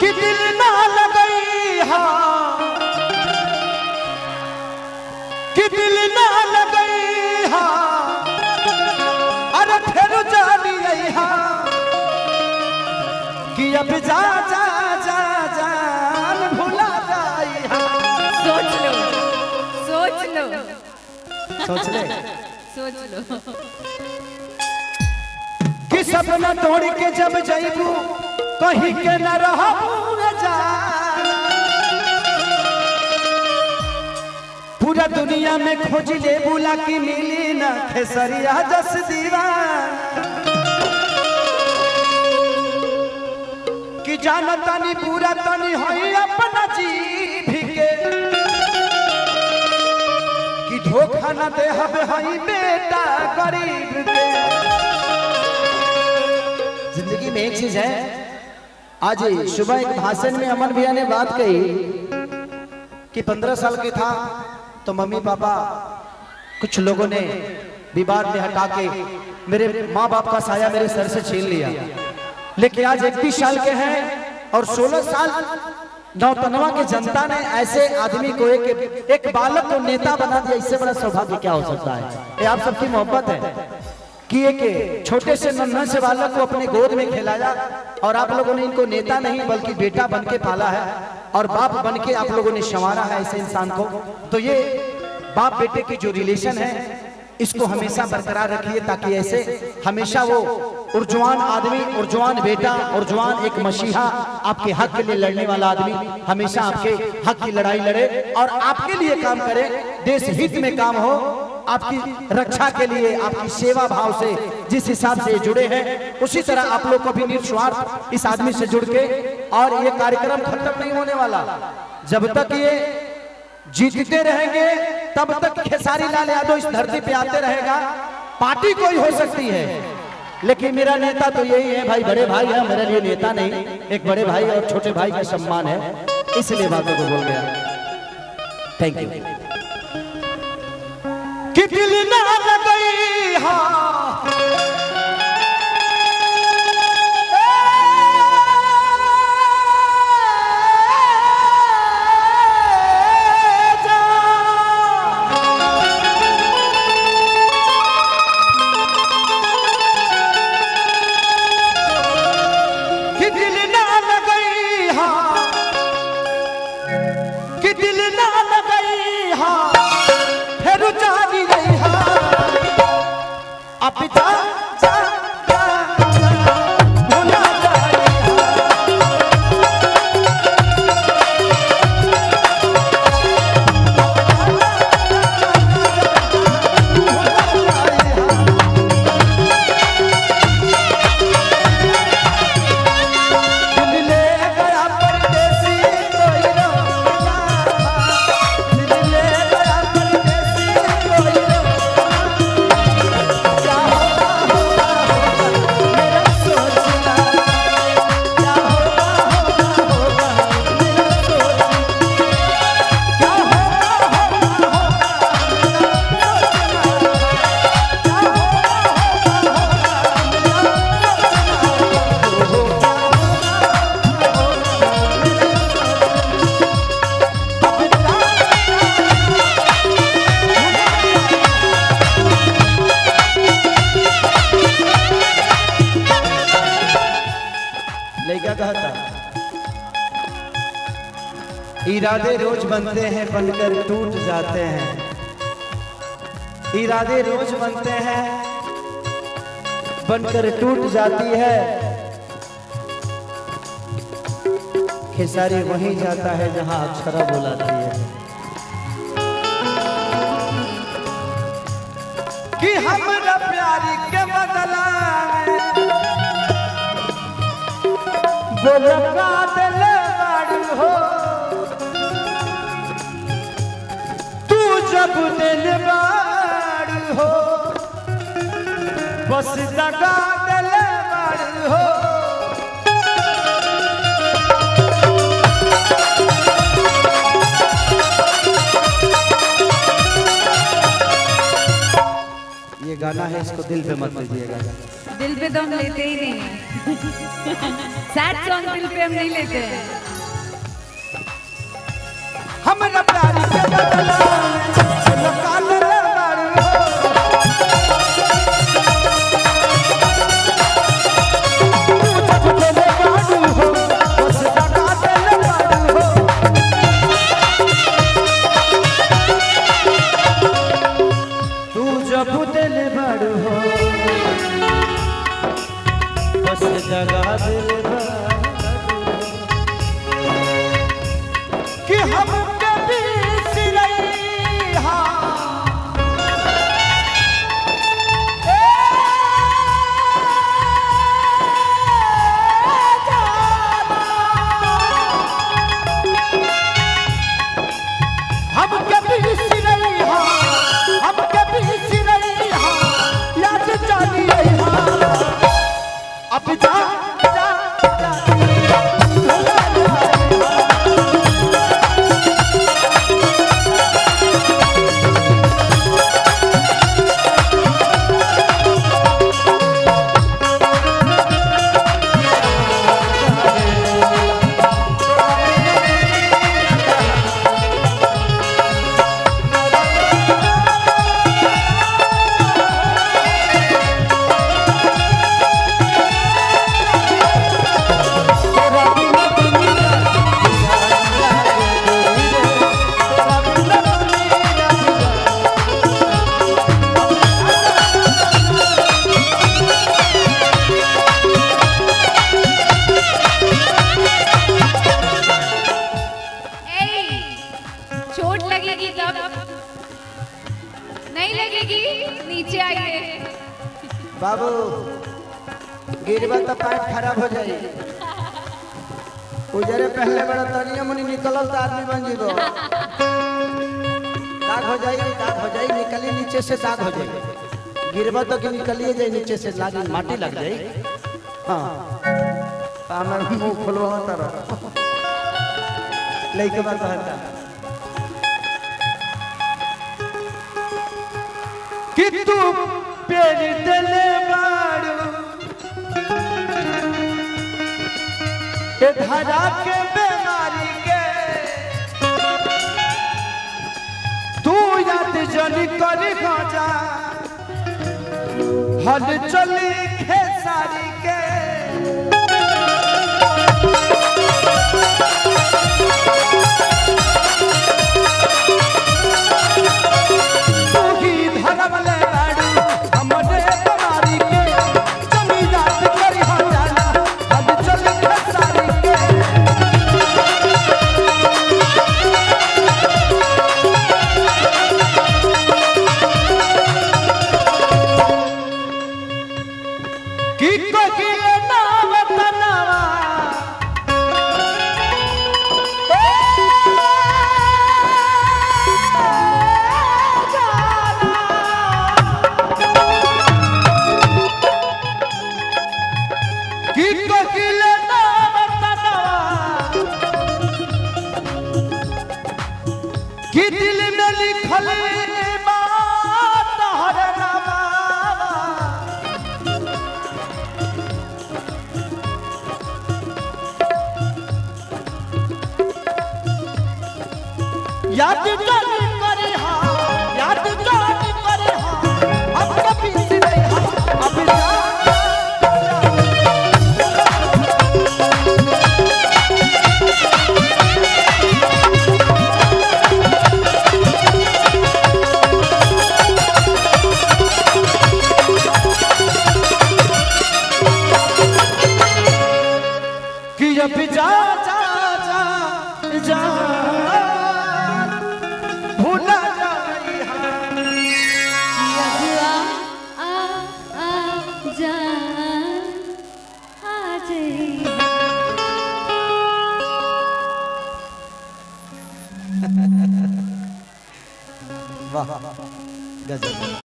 कि दिल ना लगई हा, कि दिल ना लगई हा, अरे फिर जानी आई हा कि अब जा जा जा जान भुला जाई हा। सोच लो सोच लो सोच ले सोच लो कि सपना तोड़ के जब जाइबू कहीं के न रहबू जा, पूरा दुनिया में खोज ले बुला की मिली ना खेसरिया जस दीवाना, कि जाना तनी पूरा तनी होई अपना जीभ के, कि धोखा न दे हब हई बेटा गरीब के। जिंदगी में एक चीज है, आज सुबह एक भाषण में अमन भैया ने बात कही कि 15 साल के था तो मम्मी पापा कुछ लोगों ने विवाद में हटा के मेरे माँ बाप का साया मेरे सर से छीन लिया, लेकिन आज 31 साल के हैं और 16 साल नौतनवा के जनता ने ऐसे आदमी को एक बालक को नेता बना दिया। इससे बड़ा सौभाग्य क्या हो सकता है? ये आप सबकी मोहब्बत है कि एक छोटे से नन्हे से बालक को अपने गोद में खिलाया और आप लोगों ने इनको नेता नहीं बल्कि बेटा बन के पाला है और बाप बन के आप लोगों ने संवारा है ऐसे इंसान को। तो ये बाप बेटे की जो रिलेशन है इसको हमेशा बरकरार रखिए ताकि ऐसे हमेशा वो उर्जवान आदमी, उर्जवान बेटा, उर्जवान एक मसीहा, आपके हक के लिए लड़ने वाला आदमी हमेशा आपके हक की लड़ाई लड़े और आपके लिए काम करे, देश हित में काम हो, आपकी रक्षा के लिए, आपकी सेवा भाव से जिस हिसाब से जुड़े हैं उसी तरह आप लोग को भी निस्वार्थ इस आदमी से जुड़ के। और ये कार्यक्रम खत्म नहीं होने वाला, जब तक ये जीतते रहेंगे तब तक खेसारी लाल यादव इस धरती पे आते रहेगा। पार्टी कोई हो सकती है लेकिन मेरा नेता तो यही है भाई, बड़े भाई है, मेरे लिए नेता नहीं, एक बड़े भाई और छोटे भाई का सम्मान है, इसलिए बातों को बोल गया। Thank you. कि दिल ना लगई हा, कि दिल ना लगई हा, कि दिल ना लगई हा, फिर जानी रही हा, अब जा जा जा भुला जाई इरादे रोज बनते हैं बनकर टूट जाते हैं, इरादे रोज बनते हैं बनकर टूट जाती है, खेसारी वहीं जाता है जहां अक्षरा बुलाती है। कि हमरा प्यारी के बदला बोलका दिल बाड़ू हो, जब दिल बाड़ू हो बस दगा दिल बाड़ू हो। ये गाना है, इसको दिल पे मत लीजिएगा। दिल पे तो हम लेते ही नहीं है। सैड सॉन्ग दिल पे हम नहीं लेते हैं। हमरा प्यार के बदला निकाल ले बारू हो बस लगा ले बारू हो तू जब दिल बारू हो बस लगा दिल कि हम कभी सिरैहा हम कभी सिरैहा हम कभी सिरैहा याद जानिएहा अब जा जा चोट लगेगी तब नहीं लगेगी नीचे आइए बाबू गिरबा तो पैर खराब हो जाए उजरे पहले बड़ा तनिया मुनी निकलल तो आदमी बन जीवो दाग हो जाए निकली नीचे से दाग हो जाए गिरबा तो कि निकलिए जाए नीचे से लागी माटी लग जाए हाँ हमारा मुंह खुलवा तारा लइके बात कहता कि तू प्यार दिले बारू ए धरा के बीमारी के तू याद जनी करी खाजा हल चली खेसारी के कि दिल में लिखल बात हर नामा याद जानी करे हाँ याद जानी करे हाँ अब कभी से नहीं हाँ अब जा अभी जा जा जा जा भूला जाई जा आ जाई वाह गजब।